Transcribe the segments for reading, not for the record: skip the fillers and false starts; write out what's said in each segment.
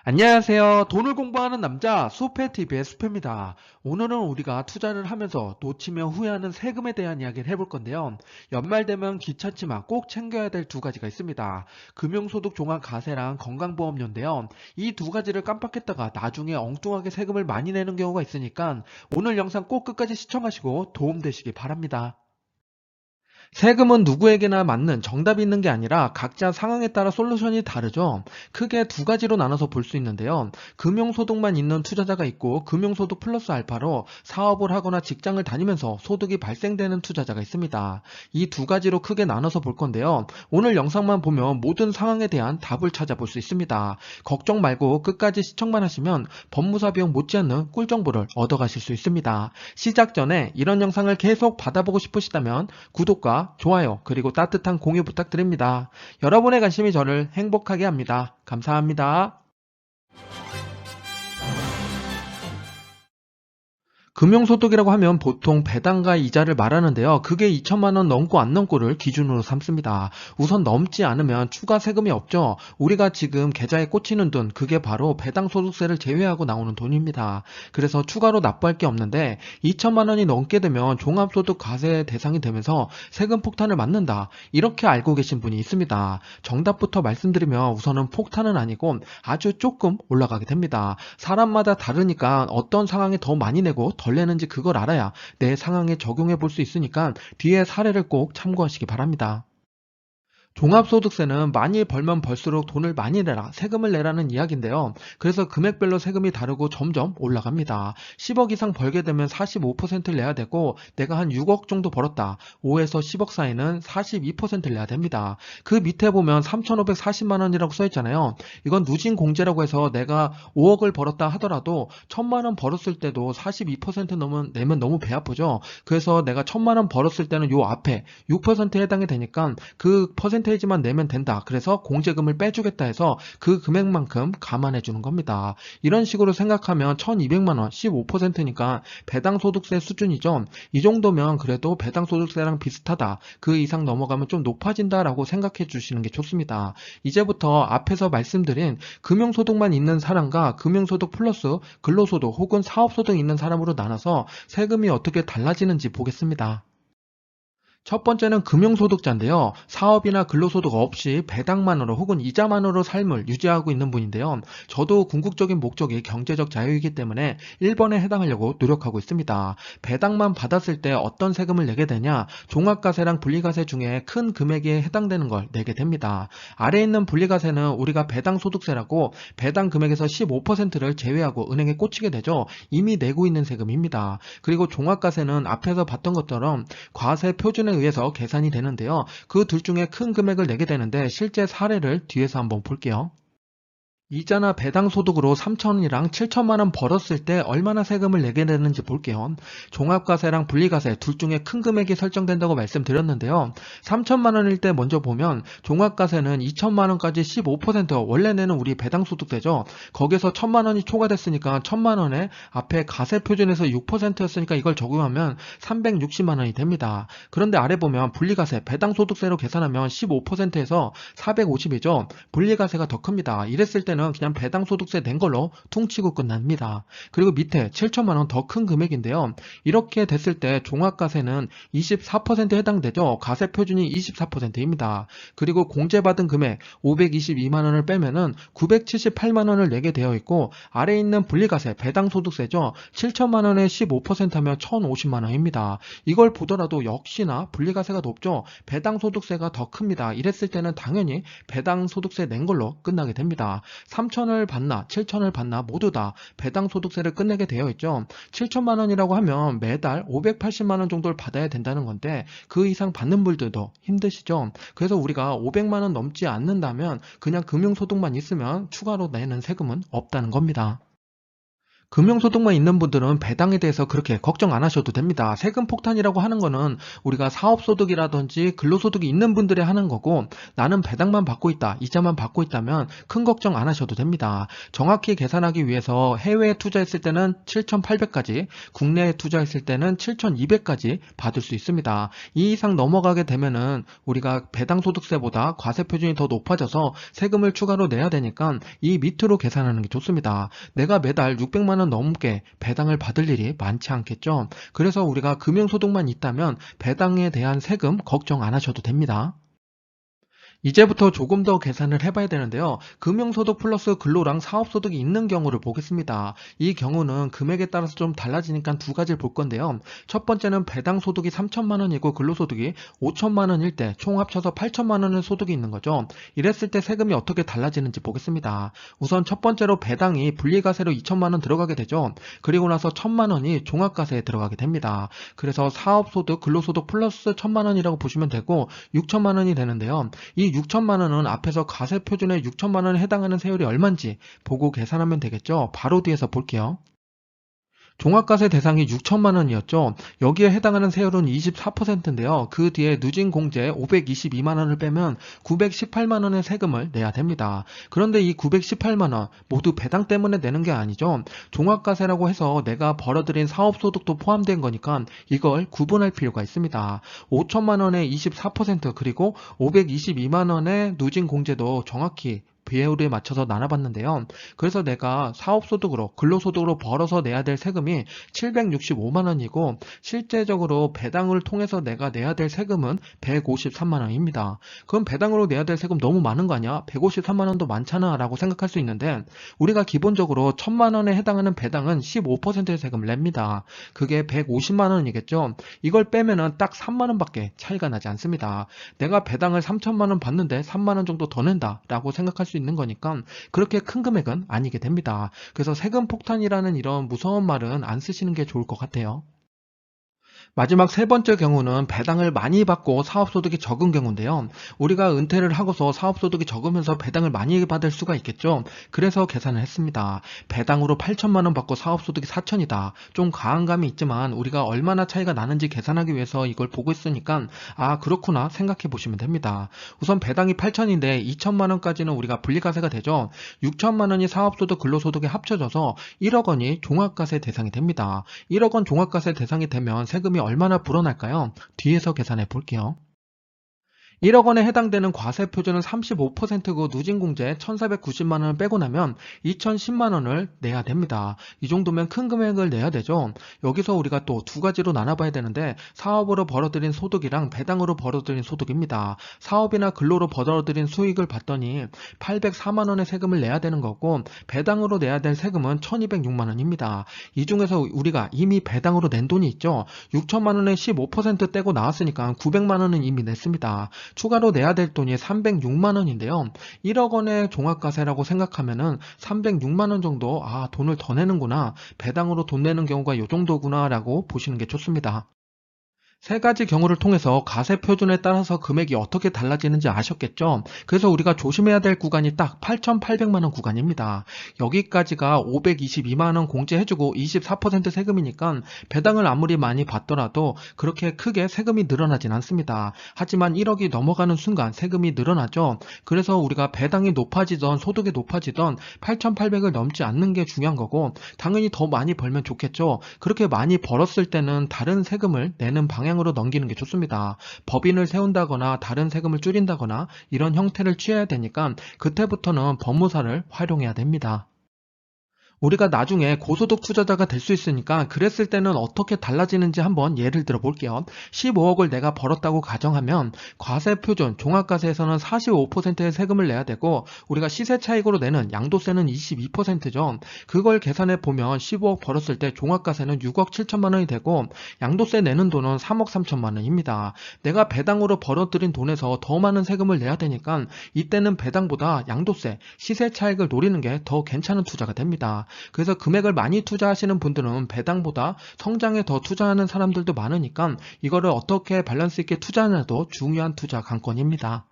안녕하세요. 돈을 공부하는 남자 수페TV의 수페입니다. 오늘은 우리가 투자를 하면서 놓치면 후회하는 세금에 대한 이야기를 해볼 건데요. 연말 되면 귀찮지만 꼭 챙겨야 될 두 가지가 있습니다. 금융소득 종합과세랑 건강보험료인데요. 이 두 가지를 깜빡했다가 나중에 엉뚱하게 세금을 많이 내는 경우가 있으니까 오늘 영상 꼭 끝까지 시청하시고 도움되시기 바랍니다. 세금은 누구에게나 맞는 정답이 있는 게 아니라 각자 상황에 따라 솔루션이 다르죠. 크게 두 가지로 나눠서 볼 수 있는데요. 금융소득만 있는 투자자가 있고 금융소득 플러스 알파로 사업을 하거나 직장을 다니면서 소득이 발생되는 투자자가 있습니다. 이 두 가지로 크게 나눠서 볼 건데요. 오늘 영상만 보면 모든 상황에 대한 답을 찾아볼 수 있습니다. 걱정 말고 끝까지 시청만 하시면 법무사 비용 못지않는 꿀 정보를 얻어가실 수 있습니다. 시작 전에 이런 영상을 계속 받아보고 싶으시다면 구독과 좋아요 그리고 따뜻한 공유 부탁드립니다. 여러분의 관심이 저를 행복하게 합니다. 감사합니다. 금융소득이라고 하면 보통 배당과 이자를 말하는데요. 그게 2천만 원 넘고 안 넘고를 기준으로 삼습니다. 우선 넘지 않으면 추가 세금이 없죠. 우리가 지금 계좌에 꽂히는 돈, 그게 바로 배당소득세를 제외하고 나오는 돈입니다. 그래서 추가로 납부할 게 없는데 2천만 원이 넘게 되면 종합소득 과세 대상이 되면서 세금 폭탄을 맞는다. 이렇게 알고 계신 분이 있습니다. 정답부터 말씀드리면 우선은 폭탄은 아니고 아주 조금 올라가게 됩니다. 사람마다 다르니까 어떤 상황에 더 많이 내고 덜 내는지 그걸 알아야 내 상황에 적용해 볼 수 있으니까 뒤에 사례를 꼭 참고하시기 바랍니다. 종합소득세는 많이 벌면 벌수록 돈을 많이 내라, 세금을 내라는 이야기인데요. 그래서 금액별로 세금이 다르고 점점 올라갑니다. 10억 이상 벌게 되면 45%를 내야 되고 내가 한 6억 정도 벌었다. 5에서 10억 사이는 42%를 내야 됩니다. 그 밑에 보면 3,540만 원이라고 써 있잖아요. 이건 누진공제라고 해서 내가 5억을 벌었다 하더라도 1,000만 원 벌었을 때도 42% 내면 너무 배 아프죠. 그래서 내가 1,000만 원 벌었을 때는 요 앞에 6%에 해당이 되니까 그 퍼센테이지만 내면 된다. 그래서 공제금을 빼주겠다 해서 그 금액만큼 감안해 주는 겁니다. 이런 식으로 생각하면 1,200만 원, 15%니까 배당소득세 수준이죠. 이 정도면 그래도 배당소득세랑 비슷하다. 그 이상 넘어가면 좀 높아진다라고 생각해 주시는 게 좋습니다. 이제부터 앞에서 말씀드린 금융소득만 있는 사람과 금융소득 플러스 근로소득 혹은 사업소득 있는 사람으로 나눠서 세금이 어떻게 달라지는지 보겠습니다. 첫 번째는 금융소득자인데요. 사업이나 근로소득 없이 배당만으로 혹은 이자만으로 삶을 유지하고 있는 분인데요. 저도 궁극적인 목적이 경제적 자유이기 때문에 1번에 해당하려고 노력하고 있습니다. 배당만 받았을 때 어떤 세금을 내게 되냐? 종합과세랑 분리과세 중에 큰 금액에 해당되는 걸 내게 됩니다. 아래에 있는 분리과세는 우리가 배당소득세라고 배당 금액에서 15%를 제외하고 은행에 꽂히게 되죠. 이미 내고 있는 세금입니다. 그리고 종합과세는 앞에서 봤던 것처럼 과세 표준에 의해서 계산이 되는데요. 그 둘 중에 큰 금액을 내게 되는데 실제 사례를 뒤에서 한번 볼게요. 이자나 배당 소득으로 3천이랑 7천만 원 벌었을 때 얼마나 세금을 내게 되는지 볼게요. 종합과세랑 분리과세 둘 중에 큰 금액이 설정된다고 말씀드렸는데요. 3천만 원일 때 먼저 보면 종합과세는 2천만 원까지 15% 원래 내는 우리 배당 소득세죠. 거기서 1천만 원이 초과됐으니까 1천만 원에 앞에 과세 표준에서 6%였으니까 이걸 적용하면 360만 원이 됩니다. 그런데 아래 보면 분리과세 배당 소득세로 계산하면 15%에서 450이죠. 분리과세가 더 큽니다. 이랬을 때는 그냥 배당소득세 낸 걸로 퉁치고 끝납니다. 그리고 밑에 7천만 원 더 큰 금액인데요. 이렇게 됐을 때 종합과세는 24%에 해당되죠. 과세 표준이 24%입니다. 그리고 공제받은 금액 522만 원을 빼면은 978만 원을 내게 되어 있고 아래에 있는 분리과세 배당소득세죠. 7천만 원에 15% 하면 1,050만 원입니다. 이걸 보더라도 역시나 분리과세가 높죠. 배당소득세가 더 큽니다. 이랬을 때는 당연히 배당소득세 낸 걸로 끝나게 됩니다. 3천을 받나 7천을 받나 모두 다 배당소득세를 끝내게 되어 있죠. 7천만 원이라고 하면 매달 580만 원 정도를 받아야 된다는 건데 그 이상 받는 분들도 힘드시죠. 그래서 우리가 500만 원 넘지 않는다면 그냥 금융소득만 있으면 추가로 내는 세금은 없다는 겁니다. 금융소득만 있는 분들은 배당에 대해서 그렇게 걱정 안 하셔도 됩니다. 세금 폭탄이라고 하는 거는 우리가 사업소득이라든지 근로소득이 있는 분들이 하는 거고, 나는 배당만 받고 있다, 이자만 받고 있다면 큰 걱정 안 하셔도 됩니다. 정확히 계산하기 위해서 해외에 투자했을 때는 7,800까지, 국내에 투자했을 때는 7,200까지 받을 수 있습니다. 이 이상 넘어가게 되면은 우리가 배당소득세보다 과세표준이 더 높아져서 세금을 추가로 내야 되니까 이 밑으로 계산하는 게 좋습니다. 내가 매달 600만 원 넘게 배당을 받을 일이 많지 않겠죠. 그래서 우리가 금융소득만 있다면 배당에 대한 세금 걱정 안 하셔도 됩니다. 이제부터 조금 더 계산을 해봐야 되는데요. 금융소득 플러스 근로랑 사업소득이 있는 경우를 보겠습니다. 이 경우는 금액에 따라서 좀 달라지니까 두 가지를 볼 건데요. 첫 번째는 배당소득이 3천만 원이고 근로소득이 5천만 원일 때 총 합쳐서 8천만 원의 소득이 있는 거죠. 이랬을 때 세금이 어떻게 달라지는지 보겠습니다. 우선 첫 번째로 배당이 분리과세로 2천만 원 들어가게 되죠. 그리고 나서 1천만 원이 종합과세에 들어가게 됩니다. 그래서 사업소득, 근로소득 플러스 1천만 원이라고 보시면 되고 6천만 원이 되는데요. 이 6천만 원은 앞에서 과세표준에 6천만 원에 해당하는 세율이 얼마인지 보고 계산하면 되겠죠. 바로 뒤에서 볼게요. 종합과세 대상이 6천만 원이었죠. 여기에 해당하는 세율은 24%인데요. 그 뒤에 누진공제 522만 원을 빼면 918만 원의 세금을 내야 됩니다. 그런데 이 918만 원 모두 배당 때문에 내는 게 아니죠. 종합과세라고 해서 내가 벌어들인 사업소득도 포함된 거니까 이걸 구분할 필요가 있습니다. 5천만 원의 24% 그리고 522만 원의 누진공제도 정확히 비율에 맞춰서 나눠봤는데요. 그래서 내가 사업소득으로 근로소득으로 벌어서 내야 될 세금이 765만 원이고 실제적으로 배당을 통해서 내가 내야 될 세금은 153만 원입니다. 그럼 배당으로 내야 될 세금 너무 많은 거 아니야? 153만 원도 많잖아 라고 생각할 수 있는데 우리가 기본적으로 1천만 원에 해당하는 배당은 15%의 세금을 냅니다. 그게 150만 원이겠죠. 이걸 빼면은 딱 3만 원밖에 차이가 나지 않습니다. 내가 배당을 3천만 원 받는데 3만 원 정도 더 낸다 라고 생각할 수 있는 거니까 그렇게 큰 금액은 아니게 됩니다. 그래서 세금 폭탄이라는 이런 무서운 말은 안 쓰시는 게 좋을 것 같아요. 마지막 세 번째 경우는 배당을 많이 받고 사업소득이 적은 경우인데요. 우리가 은퇴를 하고서 사업소득이 적으면서 배당을 많이 받을 수가 있겠죠. 그래서 계산을 했습니다. 배당으로 8천만 원 받고 사업소득이 4천이다. 좀 과한 감이 있지만 우리가 얼마나 차이가 나는지 계산하기 위해서 이걸 보고 있으니까 아 그렇구나 생각해 보시면 됩니다. 우선 배당이 8천인데 2천만 원까지는 우리가 분리과세가 되죠. 6천만 원이 사업소득 근로소득에 합쳐져서 1억 원이 종합과세 대상이 됩니다. 1억 원 종합과세 대상이 되면 세금이 얼마나 불어날까요? 뒤에서 계산해 볼게요. 1억 원에 해당되는 과세 표준은 35%고 누진공제 1,490만 원을 빼고 나면 2,010만 원을 내야 됩니다. 이 정도면 큰 금액을 내야 되죠. 여기서 우리가 또 두 가지로 나눠봐야 되는데 사업으로 벌어들인 소득이랑 배당으로 벌어들인 소득입니다. 사업이나 근로로 벌어들인 수익을 봤더니 804만 원의 세금을 내야 되는 거고 배당으로 내야 될 세금은 1,206만 원입니다. 이 중에서 우리가 이미 배당으로 낸 돈이 있죠. 6천만 원에 15% 떼고 나왔으니까 900만 원은 이미 냈습니다. 추가로 내야 될 돈이 306만 원인데요. 1억 원의 종합과세라고 생각하면은 306만 원 정도 돈을 더 내는구나. 배당으로 돈 내는 경우가 이 정도구나 라고 보시는 게 좋습니다. 세 가지 경우를 통해서 과세 표준에 따라서 금액이 어떻게 달라지는지 아셨겠죠? 그래서 우리가 조심해야 될 구간이 딱 8,800만 원 구간입니다. 여기까지가 522만 원 공제해주고 24% 세금이니까 배당을 아무리 많이 받더라도 그렇게 크게 세금이 늘어나진 않습니다. 하지만 1억이 넘어가는 순간 세금이 늘어나죠. 그래서 우리가 배당이 높아지던 소득이 높아지던 8,800을 넘지 않는 게 중요한 거고 당연히 더 많이 벌면 좋겠죠. 그렇게 많이 벌었을 때는 다른 세금을 내는 방향으로 넘기는 게 좋습니다. 법인을 세운다거나 다른 세금을 줄인다거나 이런 형태를 취해야 되니까 그때부터는 법무사를 활용해야 됩니다. 우리가 나중에 고소득 투자자가 될 수 있으니까 그랬을 때는 어떻게 달라지는지 한번 예를 들어 볼게요. 15억을 내가 벌었다고 가정하면 과세표준 종합과세에서는 45%의 세금을 내야 되고 우리가 시세 차익으로 내는 양도세는 22%죠. 그걸 계산해 보면 15억 벌었을 때 종합과세는 6억 7천만 원이 되고 양도세 내는 돈은 3억 3천만 원입니다. 내가 배당으로 벌어들인 돈에서 더 많은 세금을 내야 되니까 이때는 배당보다 양도세, 시세 차익을 노리는 게 더 괜찮은 투자가 됩니다. 그래서 금액을 많이 투자하시는 분들은 배당보다 성장에 더 투자하는 사람들도 많으니까 이거를 어떻게 밸런스 있게 투자하느냐도 중요한 투자 관건입니다.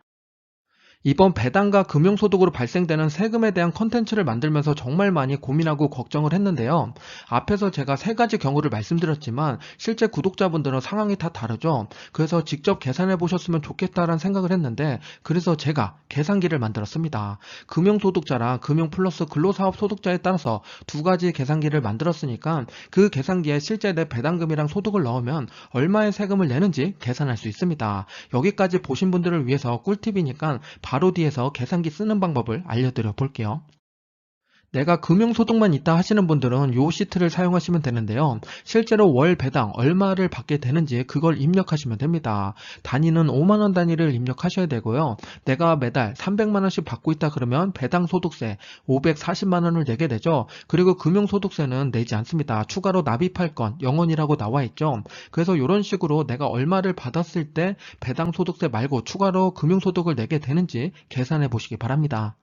이번 배당과 금융소득으로 발생되는 세금에 대한 컨텐츠를 만들면서 정말 많이 고민하고 걱정을 했는데요. 앞에서 제가 세 가지 경우를 말씀드렸지만 실제 구독자분들은 상황이 다 다르죠. 그래서 직접 계산해 보셨으면 좋겠다라는 생각을 했는데 그래서 제가 계산기를 만들었습니다. 금융소득자랑 금융플러스 근로사업소득자에 따라서 두 가지 계산기를 만들었으니까 그 계산기에 실제 내 배당금이랑 소득을 넣으면 얼마의 세금을 내는지 계산할 수 있습니다. 여기까지 보신 분들을 위해서 꿀팁이니까 바로 뒤에서 계산기 쓰는 방법을 알려드려 볼게요. 내가 금융소득만 있다 하시는 분들은 이 시트를 사용하시면 되는데요. 실제로 월 배당 얼마를 받게 되는지 그걸 입력하시면 됩니다. 단위는 5만원 단위를 입력하셔야 되고요. 내가 매달 300만원씩 받고 있다 그러면 배당 소득세 540만원을 내게 되죠. 그리고 금융소득세는 내지 않습니다. 추가로 납입할 건 0원이라고 나와 있죠. 그래서 이런 식으로 내가 얼마를 받았을 때 배당 소득세 말고 추가로 금융소득을 내게 되는지 계산해 보시기 바랍니다.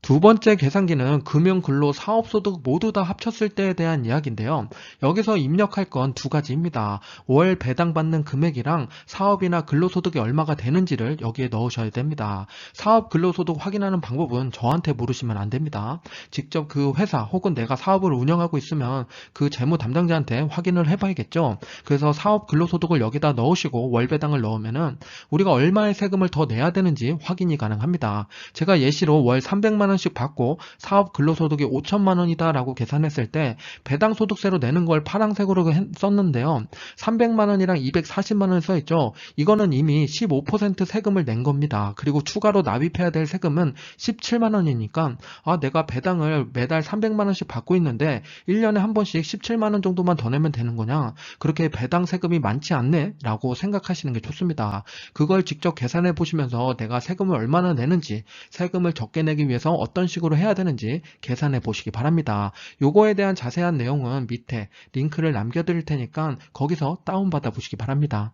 두 번째 계산기는 금융, 근로, 사업소득 모두 다 합쳤을 때에 대한 이야기인데요. 여기서 입력할 건 두 가지입니다. 월 배당받는 금액이랑 사업이나 근로소득이 얼마가 되는지를 여기에 넣으셔야 됩니다. 사업, 근로소득 확인하는 방법은 저한테 물으시면 안 됩니다. 직접 그 회사 혹은 내가 사업을 운영하고 있으면 그 재무 담당자한테 확인을 해봐야겠죠. 그래서 사업, 근로소득을 여기다 넣으시고 월 배당을 넣으면은 우리가 얼마의 세금을 더 내야 되는지 확인이 가능합니다. 제가 예시로 월 300만원씩 받고 사업 근로소득이 5천만 원이다 라고 계산했을 때 배당 소득세로 내는 걸 파란색으로 썼는데요. 300만 원이랑 240만 원이 써있죠. 이거는 이미 15% 세금을 낸 겁니다. 그리고 추가로 납입해야 될 세금은 17만 원이니까 내가 배당을 매달 300만 원씩 받고 있는데 1년에 한 번씩 17만 원 정도만 더 내면 되는 거냐? 그렇게 배당 세금이 많지 않네? 라고 생각하시는 게 좋습니다. 그걸 직접 계산해 보시면서 내가 세금을 얼마나 내는지 세금을 적게 내기 위해서 어떤 식으로 해야 되는지 계산해 보시기 바랍니다. 요거에 대한 자세한 내용은 밑에 링크를 남겨드릴 테니까 거기서 다운받아 보시기 바랍니다.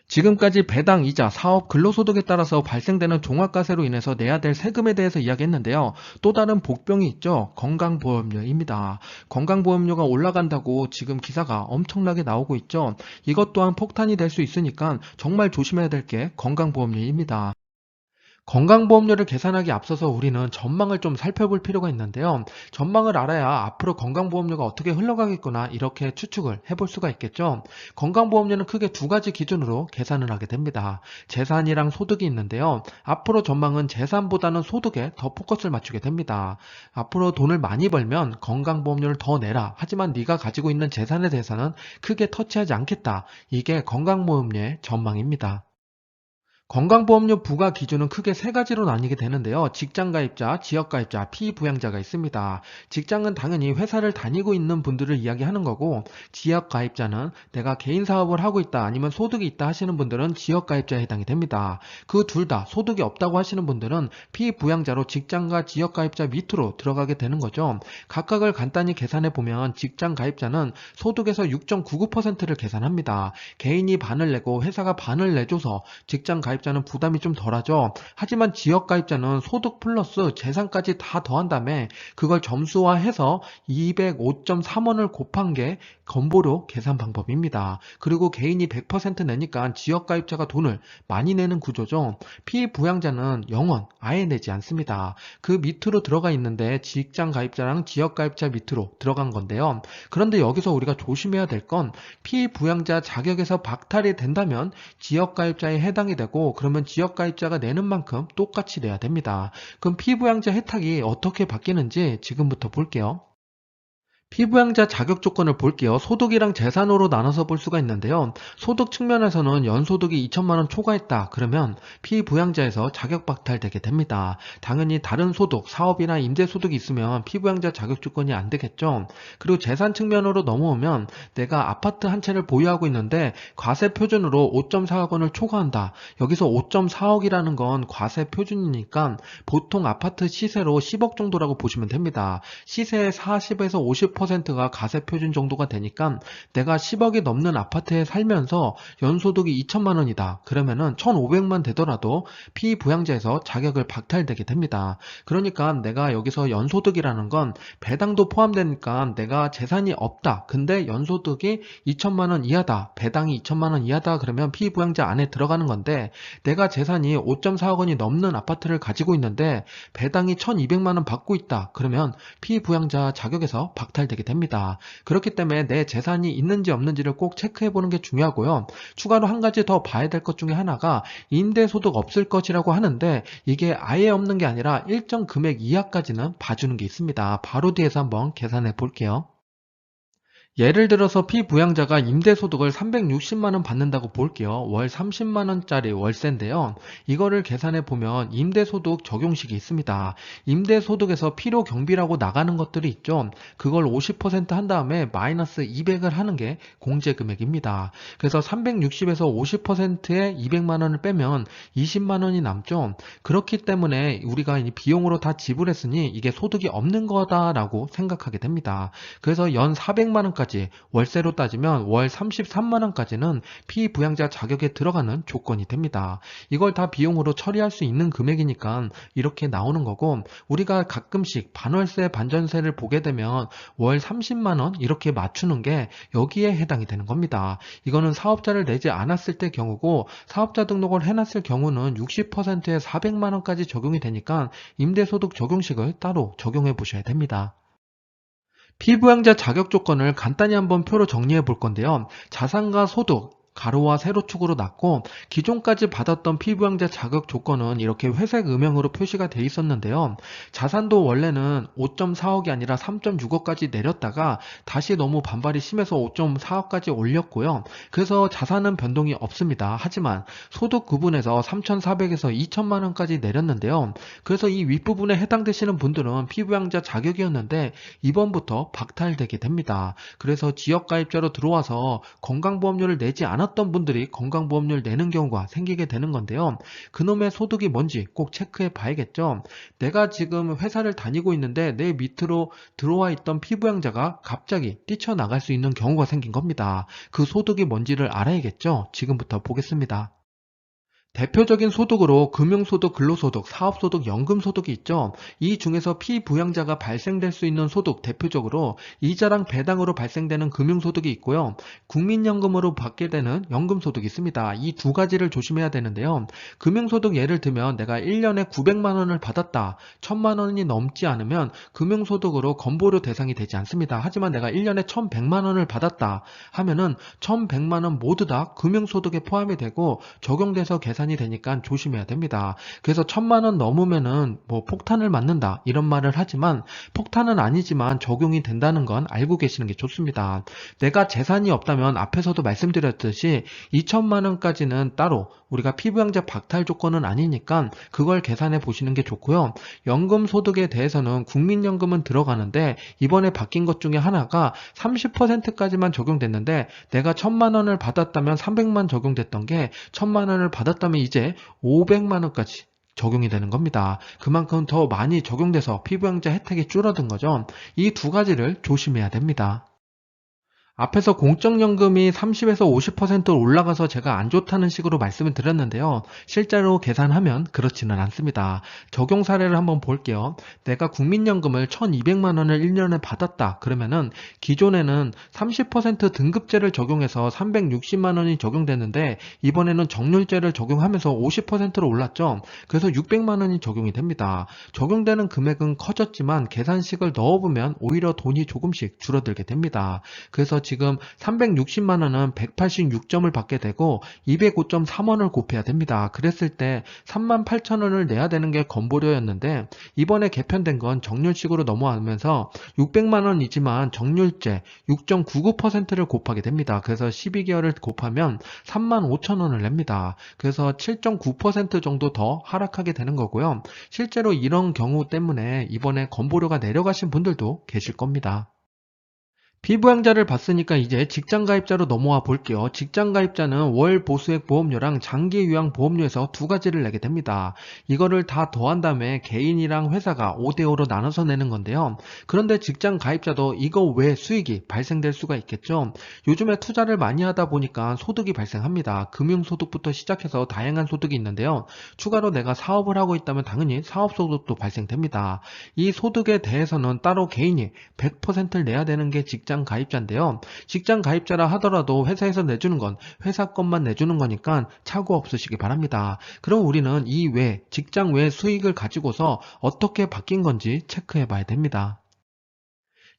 지금까지 배당, 이자, 사업, 근로소득에 따라서 발생되는 종합과세로 인해서 내야 될 세금에 대해서 이야기했는데요. 또 다른 복병이 있죠. 건강보험료입니다. 건강보험료가 올라간다고 지금 기사가 엄청나게 나오고 있죠. 이것 또한 폭탄이 될 수 있으니까 정말 조심해야 될 게 건강보험료입니다. 건강보험료를 계산하기 앞서서 우리는 전망을 좀 살펴볼 필요가 있는데요. 전망을 알아야 앞으로 건강보험료가 어떻게 흘러가겠구나 이렇게 추측을 해볼 수가 있겠죠. 건강보험료는 크게 두 가지 기준으로 계산을 하게 됩니다. 재산이랑 소득이 있는데요. 앞으로 전망은 재산보다는 소득에 더 포커스를 맞추게 됩니다. 앞으로 돈을 많이 벌면 건강보험료를 더 내라. 하지만 네가 가지고 있는 재산에 대해서는 크게 터치하지 않겠다. 이게 건강보험료의 전망입니다. 건강보험료 부과 기준은 크게 세 가지로 나뉘게 되는데요. 직장가입자, 지역가입자, 피부양자가 있습니다. 직장은 당연히 회사를 다니고 있는 분들을 이야기하는 거고, 지역가입자는 내가 개인 사업을 하고 있다 아니면 소득이 있다 하시는 분들은 지역가입자에 해당이 됩니다. 그 둘 다 소득이 없다고 하시는 분들은 피부양자로 직장과 지역가입자 밑으로 들어가게 되는 거죠. 각각을 간단히 계산해 보면 직장가입자는 소득에서 6.99%를 계산합니다. 개인이 반을 내고 회사가 반을 내줘서 직장가입자는 부담이 좀 덜하죠. 하지만 지역가입자는 소득 플러스 재산까지 다 더한 다음에 그걸 점수화해서 205.3원을 곱한 게 건보료 계산 방법입니다. 그리고 개인이 100% 내니까 지역가입자가 돈을 많이 내는 구조죠. 피부양자는 0원 아예 내지 않습니다. 그 밑으로 들어가 있는데 직장가입자랑 지역가입자 밑으로 들어간 건데요. 그런데 여기서 우리가 조심해야 될 건 피부양자 자격에서 박탈이 된다면 지역가입자에 해당이 되고 그러면 지역가입자가 내는 만큼 똑같이 내야 됩니다. 그럼 피부양자 혜택이 어떻게 바뀌는지 지금부터 볼게요. 피부양자 자격 조건을 볼게요. 소득이랑 재산으로 나눠서 볼 수가 있는데요. 소득 측면에서는 연소득이 2천만 원 초과했다. 그러면 피부양자에서 자격 박탈되게 됩니다. 당연히 다른 소득, 사업이나 임대소득이 있으면 피부양자 자격 조건이 안 되겠죠. 그리고 재산 측면으로 넘어오면 내가 아파트 한 채를 보유하고 있는데 과세 표준으로 5.4억 원을 초과한다. 여기서 5.4억이라는 건 과세 표준이니까 보통 아파트 시세로 10억 정도라고 보시면 됩니다. 시세의 40에서 50% 50%가 가세 표준 정도가 되니까 내가 10억이 넘는 아파트에 살면서 연소득이 2천만 원이다. 그러면은 1,500만 되더라도 피부양자에서 자격을 박탈되게 됩니다. 그러니까 내가 여기서 연소득이라는 건 배당도 포함되니까 내가 재산이 없다. 근데 연소득이 2천만 원 이하다. 배당이 2천만 원 이하다. 그러면 피부양자 안에 들어가는 건데 내가 재산이 5.4억 원이 넘는 아파트를 가지고 있는데 배당이 1,200만 원 받고 있다. 그러면 피부양자 자격에서 박탈되게 됩니다. 그렇기 때문에 내 재산이 있는지 없는지를 꼭 체크해 보는 게 중요하고요. 추가로 한 가지 더 봐야 될 것 중에 하나가 임대소득 없을 것이라고 하는데 이게 아예 없는 게 아니라 일정 금액 이하까지는 봐주는 게 있습니다. 바로 뒤에서 한번 계산해 볼게요. 예를 들어서 피부양자가 임대소득을 360만원 받는다고 볼게요. 월 30만원짜리 월세인데요. 이거를 계산해 보면 임대소득 적용식이 있습니다. 임대소득에서 필요경비라고 나가는 것들이 있죠. 그걸 50% 한 다음에 마이너스 200을 하는 게 공제금액입니다. 그래서 360에서 50%에 200만원을 빼면 20만원이 남죠. 그렇기 때문에 우리가 이 비용으로 다 지불했으니 이게 소득이 없는 거다라고 생각하게 됩니다. 그래서 연 400만원까지 월세로 따지면 월 33만원까지는 피부양자 자격에 들어가는 조건이 됩니다. 이걸 다 비용으로 처리할 수 있는 금액이니까 이렇게 나오는 거고 우리가 가끔씩 반월세 반전세를 보게 되면 월 30만원 이렇게 맞추는 게 여기에 해당이 되는 겁니다. 이거는 사업자를 내지 않았을 때 경우고 사업자 등록을 해놨을 경우는 60%에 400만원까지 적용이 되니까 임대소득 적용식을 따로 적용해 보셔야 됩니다. 피부양자 자격 조건을 간단히 한번 표로 정리해 볼 건데요. 자산과 소득, 가로와 세로축으로 났고 기존까지 받았던 피부양자 자격 조건은 이렇게 회색 음영으로 표시가 돼 있었는데요. 자산도 원래는 5.4억이 아니라 3.6억까지 내렸다가 다시 너무 반발이 심해서 5.4억까지 올렸고요. 그래서 자산은 변동이 없습니다. 하지만 소득 구분에서 3,400에서 2천만 원까지 내렸는데요. 그래서 이 윗부분에 해당되시는 분들은 피부양자 자격이었는데 이번부터 박탈되게 됩니다. 그래서 지역가입자로 들어와서 건강보험료를 내지 않았던 분들이 건강보험료를 내는 경우가 생기게 되는 건데요. 그놈의 소득이 뭔지 꼭 체크해 봐야겠죠. 내가 지금 회사를 다니고 있는데 내 밑으로 들어와 있던 피부양자가 갑자기 뛰쳐나갈 수 있는 경우가 생긴 겁니다. 그 소득이 뭔지를 알아야겠죠. 지금부터 보겠습니다. 대표적인 소득으로 금융소득, 근로소득, 사업소득, 연금소득이 있죠. 이 중에서 피부양자가 발생될 수 있는 소득 대표적으로 이자랑 배당으로 발생되는 금융소득이 있고요. 국민연금으로 받게 되는 연금소득이 있습니다. 이 두 가지를 조심해야 되는데요. 금융소득 예를 들면 내가 1년에 900만 원을 받았다. 1000만 원이 넘지 않으면 금융소득으로 건보료 대상이 되지 않습니다. 하지만 내가 1년에 1100만 원을 받았다 하면은 1100만 원 모두 다 금융소득에 포함이 되고 적용돼서 계산이 되니까 조심해야 됩니다. 그래서 1000만 원 넘으면은 뭐 폭탄을 맞는다 이런 말을 하지만 폭탄은 아니지만 적용이 된다는 건 알고 계시는 게 좋습니다. 내가 재산이 없다면 앞에서도 말씀드렸듯이 2천만 원까지는 따로 우리가 피부양자 박탈 조건은 아니니까 그걸 계산해 보시는 게 좋고요. 연금 소득에 대해서는 국민연금은 들어가는데 이번에 바뀐 것 중에 하나가 30%까지만 적용됐는데 내가 1000만 원을 받았다면 300만 적용됐던 게 1000만 원을 받았다면 이제 500만 원까지 적용이 되는 겁니다. 그만큼 더 많이 적용돼서 피부양자 혜택이 줄어든 거죠. 이 두 가지를 조심해야 됩니다. 앞에서 공적연금이 30에서 50% 올라가서 제가 안 좋다는 식으로 말씀을 드렸는데요. 실제로 계산하면 그렇지는 않습니다. 적용 사례를 한번 볼게요. 내가 국민연금을 1,200만 원을 1년에 받았다. 그러면은 기존에는 30% 등급제를 적용해서 360만 원이 적용됐는데 이번에는 정률제를 적용하면서 50%로 올랐죠. 그래서 600만 원이 적용이 됩니다. 적용되는 금액은 커졌지만 계산식을 넣어보면 오히려 돈이 조금씩 줄어들게 됩니다. 그래서 지금 360만 원은 186점을 받게 되고 205.3원을 곱해야 됩니다. 그랬을 때 38,000원을 내야 되는 게 건보료였는데 이번에 개편된 건 정률식으로 넘어가면서 600만 원이지만 정률제 6.99%를 곱하게 됩니다. 그래서 12개월을 곱하면 35,000원을 냅니다. 그래서 7.9% 정도 더 하락하게 되는 거고요. 실제로 이런 경우 때문에 이번에 건보료가 내려가신 분들도 계실 겁니다. 피부양자를 봤으니까 이제 직장가입자로 넘어와 볼게요. 직장가입자는 월 보수액 보험료랑 장기 요양 보험료에서 두 가지를 내게 됩니다. 이거를 다 더한 다음에 개인이랑 회사가 5대5로 나눠서 내는 건데요. 그런데 직장가입자도 이거 외 수익이 발생될 수가 있겠죠. 요즘에 투자를 많이 하다 보니까 소득이 발생합니다. 금융소득부터 시작해서 다양한 소득이 있는데요. 추가로 내가 사업을 하고 있다면 당연히 사업소득도 발생됩니다. 이 소득에 대해서는 따로 개인이 100%를 내야 되는 게 직장 가입자인데요. 직장 가입자라 하더라도 회사에서 내주는 건 회사 것만 내주는 거니까 착오 없으시기 바랍니다. 그럼 우리는 이 외, 직장 외 수익을 가지고서 어떻게 바뀐 건지 체크해 봐야 됩니다.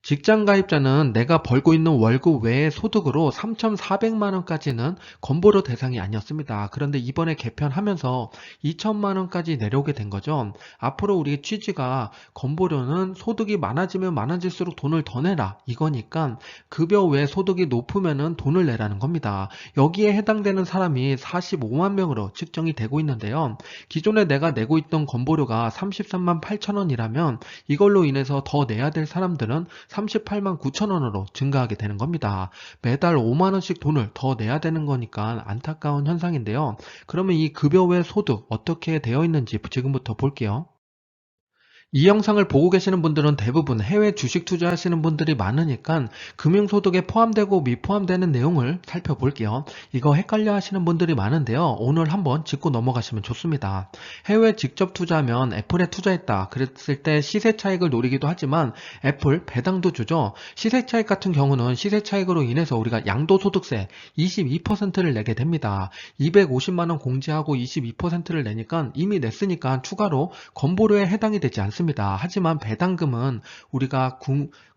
직장 가입자는 내가 벌고 있는 월급 외의 소득으로 3,400만 원까지는 건보료 대상이 아니었습니다. 그런데 이번에 개편하면서 2천만 원까지 내려오게 된 거죠. 앞으로 우리 취지가 건보료는 소득이 많아지면 많아질수록 돈을 더 내라 이거니까 급여 외 소득이 높으면은 돈을 내라는 겁니다. 여기에 해당되는 사람이 45만 명으로 측정이 되고 있는데요. 기존에 내가 내고 있던 건보료가 33만 8천 원이라면 이걸로 인해서 더 내야 될 사람들은 38만 9천 원으로 증가하게 되는 겁니다. 매달 5만 원씩 돈을 더 내야 되는 거니까 안타까운 현상인데요. 그러면 이 급여 외 소득 어떻게 되어 있는지 지금부터 볼게요. 이 영상을 보고 계시는 분들은 대부분 해외 주식 투자하시는 분들이 많으니까 금융소득에 포함되고 미포함되는 내용을 살펴볼게요. 이거 헷갈려 하시는 분들이 많은데요. 오늘 한번 짚고 넘어가시면 좋습니다. 해외 직접 투자하면 애플에 투자했다. 그랬을 때 시세 차익을 노리기도 하지만 애플 배당도 주죠. 시세 차익 같은 경우는 시세 차익으로 인해서 우리가 양도소득세 22%를 내게 됩니다. 250만 원 공제하고 22%를 내니까 이미 냈으니까 추가로 건보료에 해당이 되지 않습니다. 하지만 배당금은 우리가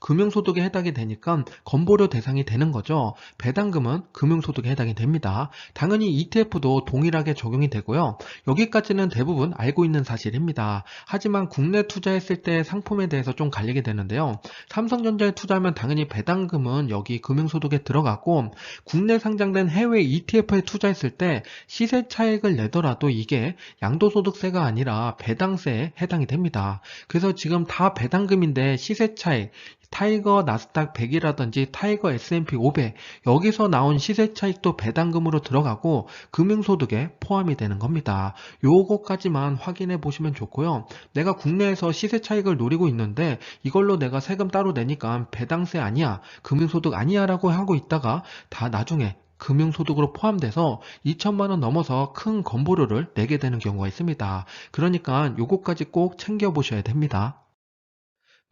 금융소득에 해당이 되니까 건보료 대상이 되는 거죠. 배당금은 금융소득에 해당이 됩니다. 당연히 ETF도 동일하게 적용이 되고요. 여기까지는 대부분 알고 있는 사실입니다. 하지만 국내 투자했을 때 상품에 대해서 좀 갈리게 되는데요. 삼성전자에 투자하면 당연히 배당금은 여기 금융소득에 들어가고 국내 상장된 해외 ETF에 투자했을 때 시세 차익을 내더라도 이게 양도소득세가 아니라 배당세에 해당이 됩니다. 그래서 지금 다 배당금인데 시세 차익, 타이거 나스닥 100이라든지 타이거 S&P 500 여기서 나온 시세 차익도 배당금으로 들어가고 금융소득에 포함이 되는 겁니다. 요거까지만 확인해 보시면 좋고요. 내가 국내에서 시세 차익을 노리고 있는데 이걸로 내가 세금 따로 내니까 배당세 아니야, 금융소득 아니야 라고 하고 있다가 다 나중에 금융소득으로 포함돼서 2천만 원 넘어서 큰 건보료를 내게 되는 경우가 있습니다. 그러니까 요거까지 꼭 챙겨보셔야 됩니다.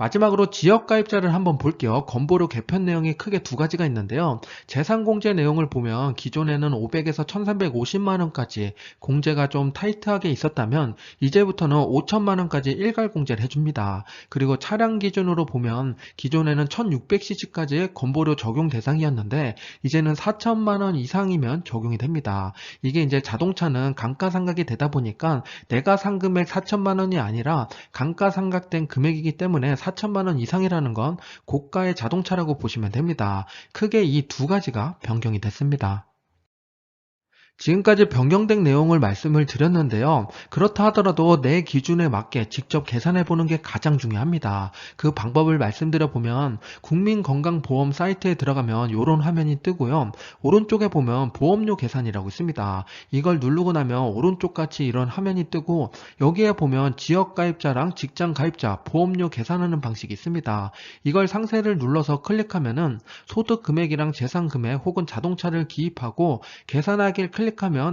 마지막으로 지역가입자를 한번 볼게요. 건보료 개편 내용이 크게 두 가지가 있는데요. 재산공제 내용을 보면 기존에는 500에서 1350만 원까지 공제가 좀 타이트하게 있었다면 이제부터는 5천만 원까지 일괄 공제를 해줍니다. 그리고 차량 기준으로 보면 기존에는 1600cc까지 건보료 적용 대상이었는데 이제는 4천만 원 이상이면 적용이 됩니다. 이게 이제 자동차는 감가상각이 되다 보니까 내가 산 금액 4천만 원이 아니라 감가상각된 금액이기 때문에 4천만 원 이상이라는 건 고가의 자동차라고 보시면 됩니다. 크게 이 두 가지가 변경이 됐습니다. 지금까지 변경된 내용을 말씀을 드렸는데요. 그렇다 하더라도 내 기준에 맞게 직접 계산해 보는 게 가장 중요합니다. 그 방법을 말씀드려 보면 국민건강보험 사이트에 들어가면 이런 화면이 뜨고요. 오른쪽에 보면 보험료 계산이라고 있습니다. 이걸 누르고 나면 오른쪽 같이 이런 화면이 뜨고 여기에 보면 지역가입자랑 직장가입자 보험료 계산하는 방식이 있습니다. 이걸 상세를 눌러서 클릭하면은 소득 금액이랑 재산 금액 혹은 자동차를 기입하고 계산하기를 클릭하면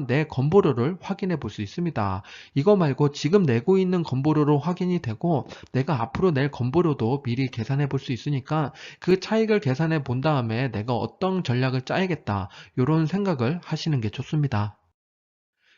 내 건보료를 확인해 볼 수 있습니다. 이거 말고 지금 내고 있는 건보료로 확인이 되고 내가 앞으로 낼 건보료도 미리 계산해 볼 수 있으니까 그 차익을 계산해 본 다음에 내가 어떤 전략을 짜야겠다 이런 생각을 하시는 게 좋습니다.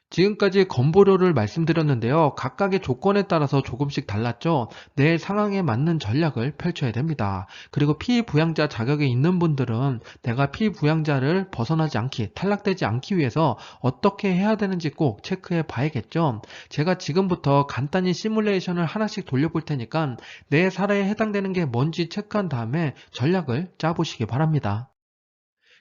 지금까지 건보료를 말씀드렸는데요. 각각의 조건에 따라서 조금씩 달랐죠. 내 상황에 맞는 전략을 펼쳐야 됩니다. 그리고 피부양자 자격이 있는 분들은 내가 피부양자를 벗어나지 않기, 탈락되지 않기 위해서 어떻게 해야 되는지 꼭 체크해 봐야겠죠. 제가 지금부터 간단히 시뮬레이션을 하나씩 돌려볼 테니까 내 사례에 해당되는 게 뭔지 체크한 다음에 전략을 짜보시기 바랍니다.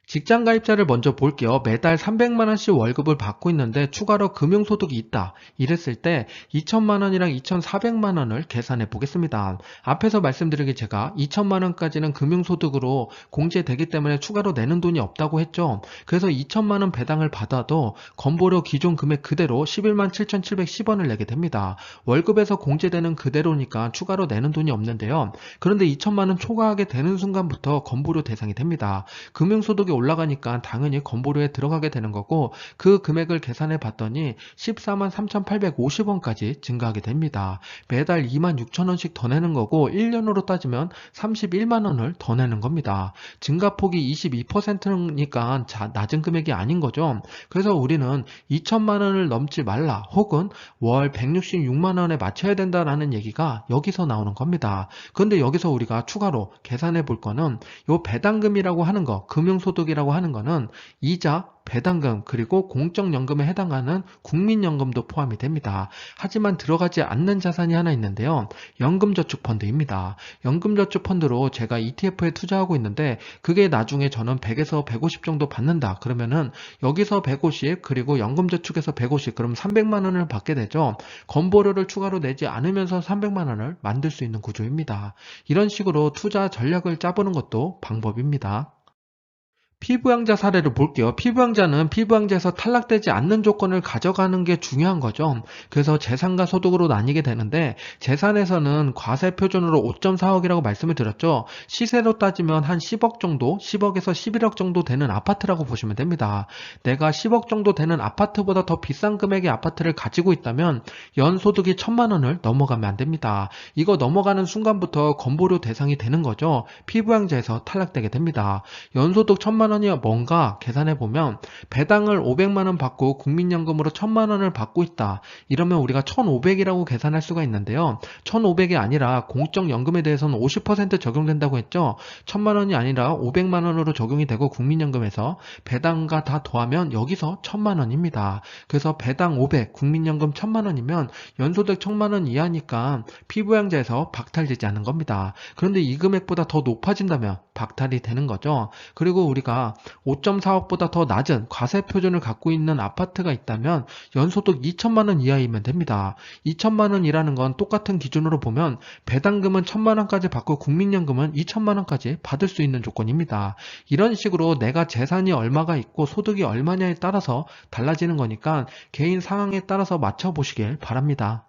직장 가입자를 먼저 볼게요. 매달 300만 원씩 월급을 받고 있는데 추가로 금융소득이 있다. 이랬을 때 2천만 원이랑 2,400만 원을 계산해 보겠습니다. 앞에서 말씀드린 게 제가 2천만 원까지는 금융소득으로 공제되기 때문에 추가로 내는 돈이 없다고 했죠. 그래서 2천만 원 배당을 받아도 건보료 기존 금액 그대로 11만 7,710원을 내게 됩니다. 월급에서 공제되는 그대로니까 추가로 내는 돈이 없는데요. 그런데 2천만 원 초과하게 되는 순간부터 건보료 대상이 됩니다. 금융소득이 올라가니까 당연히 건보료에 들어가게 되는 거고, 그 금액을 계산해 봤더니 14만 3,850원까지 증가하게 됩니다. 매달 2만 6천 원씩 더 내는 거고 1년으로 따지면 31만 원을 더 내는 겁니다. 증가폭이 22%니까 낮은 금액이 아닌 거죠. 그래서 우리는 2천만 원을 넘지 말라, 혹은 월 166만 원에 맞춰야 된다라는 얘기가 여기서 나오는 겁니다. 그런데 여기서 우리가 추가로 계산해 볼 거는 요 배당금이라고 하는 거, 금융소득이라고 하는 거는 이자, 배당금, 그리고 공적연금에 해당하는 국민연금도 포함이 됩니다. 하지만 들어가지 않는 자산이 하나 있는데요. 연금저축펀드입니다. 연금저축펀드로 제가 ETF에 투자하고 있는데 그게 나중에 저는 100에서 150 정도 받는다. 그러면은 여기서 150, 그리고 연금저축에서 150, 그럼 300만 원을 받게 되죠. 건보료를 추가로 내지 않으면서 300만 원을 만들 수 있는 구조입니다. 이런 식으로 투자 전략을 짜보는 것도 방법입니다. 피부양자 사례를 볼게요. 피부양자는 피부양자에서 탈락되지 않는 조건을 가져가는 게 중요한 거죠. 그래서 재산과 소득으로 나뉘게 되는데, 재산에서는 과세 표준으로 5.4억이라고 말씀을 드렸죠. 시세로 따지면 한 10억 정도, 10억에서 11억 정도 되는 아파트라고 보시면 됩니다. 내가 10억 정도 되는 아파트보다 더 비싼 금액의 아파트를 가지고 있다면 연소득이 1,000만 원을 넘어가면 안 됩니다. 이거 넘어가는 순간부터 건보료 대상이 되는 거죠. 피부양자에서 탈락되게 됩니다. 연소득 1,000만 원이 뭔가 계산해보면, 배당을 500만 원 받고 국민연금으로 1,000만 원을 받고 있다. 이러면 우리가 1,500이라고 계산할 수가 있는데요. 1,500이 아니라 공적연금에 대해서는 50% 적용된다고 했죠. 1,000만 원이 아니라 500만 원으로 적용이 되고, 국민연금에서 배당과 다 더하면 여기서 1,000만 원입니다. 그래서 배당 500, 국민연금 1,000만 원이면 연소득 1,000만 원 이하니까 피부양자에서 박탈되지 않는 겁니다. 그런데 이 금액보다 더 높아진다면 박탈이 되는 거죠. 그리고 우리가 5.4억보다 더 낮은 과세 표준을 갖고 있는 아파트가 있다면 연소득 2천만 원 이하이면 됩니다. 2천만 원이라는 건 똑같은 기준으로 보면 배당금은 1,000만 원까지 받고 국민연금은 2천만 원까지 받을 수 있는 조건입니다. 이런 식으로 내가 재산이 얼마가 있고 소득이 얼마냐에 따라서 달라지는 거니까 개인 상황에 따라서 맞춰보시길 바랍니다.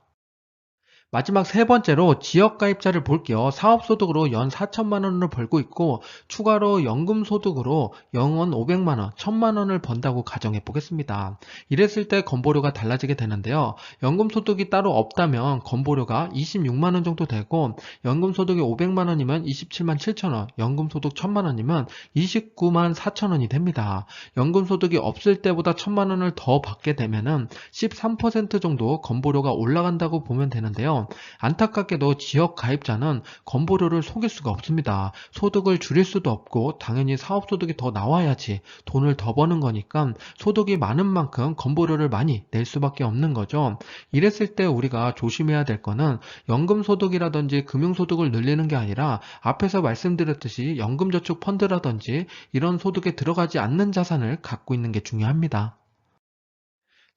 마지막 세 번째로 지역가입자를 볼게요. 사업소득으로 연 4천만 원을 벌고 있고 추가로 연금소득으로 연원 500만 원, 1,000만 원을 번다고 가정해 보겠습니다. 이랬을 때 건보료가 달라지게 되는데요. 연금소득이 따로 없다면 건보료가 26만 원 정도 되고, 연금소득이 500만 원이면 27만 7천 원, 연금소득 1,000만 원이면 29만 4천 원이 됩니다. 연금소득이 없을 때보다 1,000만 원을 더 받게 되면은 13% 정도 건보료가 올라간다고 보면 되는데요. 안타깝게도 지역 가입자는 건보료를 속일 수가 없습니다. 소득을 줄일 수도 없고 당연히 사업소득이 더 나와야지 돈을 더 버는 거니까 소득이 많은 만큼 건보료를 많이 낼 수밖에 없는 거죠. 이랬을 때 우리가 조심해야 될 거는 연금소득이라든지 금융소득을 늘리는 게 아니라 앞에서 말씀드렸듯이 연금저축펀드라든지 이런 소득에 들어가지 않는 자산을 갖고 있는 게 중요합니다.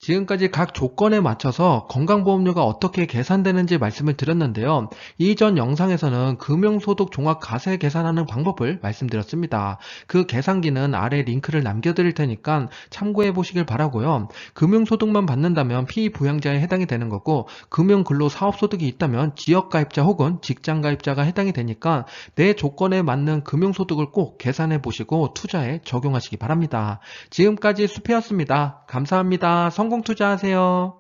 지금까지 각 조건에 맞춰서 건강보험료가 어떻게 계산되는지 말씀을 드렸는데요. 이전 영상에서는 금융소득 종합과세 계산하는 방법을 말씀드렸습니다. 그 계산기는 아래 링크를 남겨드릴 테니까 참고해 보시길 바라고요. 금융소득만 받는다면 피부양자에 해당이 되는 거고, 금융근로사업소득이 있다면 지역가입자 혹은 직장가입자가 해당이 되니까 내 조건에 맞는 금융소득을 꼭 계산해 보시고 투자에 적용하시기 바랍니다. 지금까지 수피였습니다. 감사합니다. 성공 투자하세요.